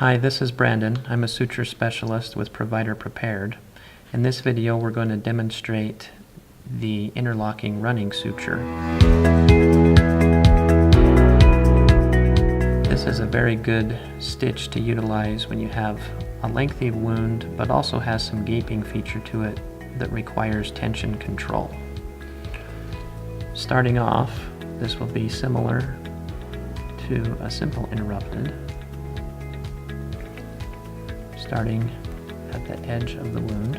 Hi, this is Brandon. I'm a suture specialist with Provider Prepared. In this video, we're going to demonstrate the interlocking running suture. This is a very good stitch to utilize when you have a lengthy wound, but also has some gaping feature to it that requires tension control. Starting off, this will be similar to a simple interrupted. Starting at the edge of the wound.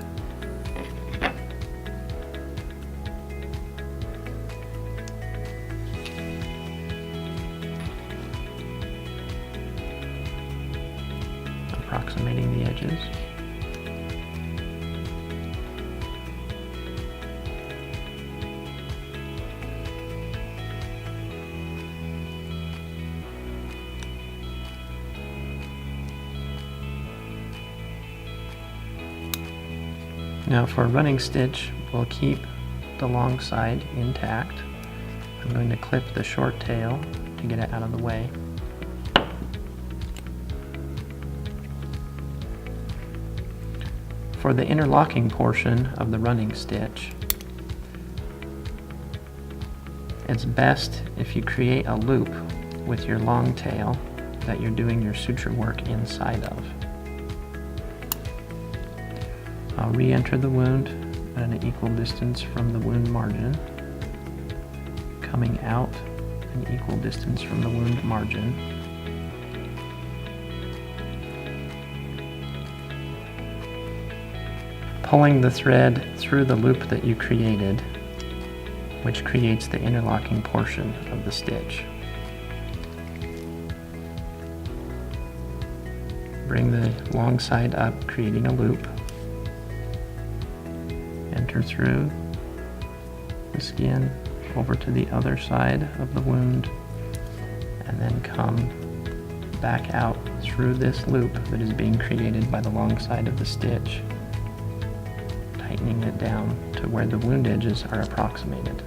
Approximating the edges. Now for a running stitch, we'll keep the long side intact. I'm going to clip the short tail to get it out of the way. For the interlocking portion of the running stitch, it's best if you create a loop with your long tail that you're doing your suture work inside of. I'll re-enter the wound at an equal distance from the wound margin, coming out an equal distance from the wound margin. Pulling the thread through the loop that you created, which creates the interlocking portion of the stitch. Bring the long side up, creating a loop. Enter through the skin over to the other side of the wound, and then come back out through this loop that is being created by the long side of the stitch, tightening it down to where the wound edges are approximated.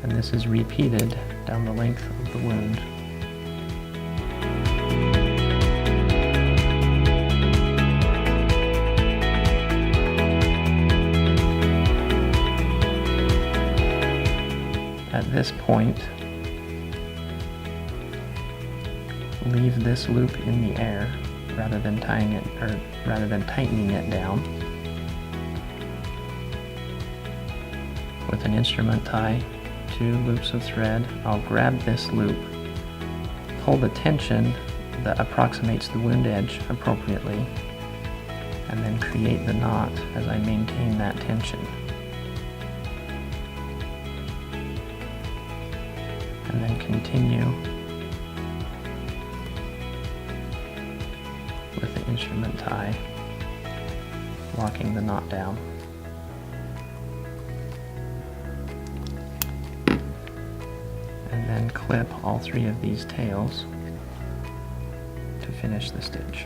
And this is repeated down the length of the wound. At this point, leave this loop in the air rather than tightening it down. With an instrument tie, 2 loops of thread, I'll grab this loop, pull the tension that approximates the wound edge appropriately, and then create the knot as I maintain that tension. And then continue with the instrument tie, locking the knot down. And then clip all 3 of these tails to finish the stitch.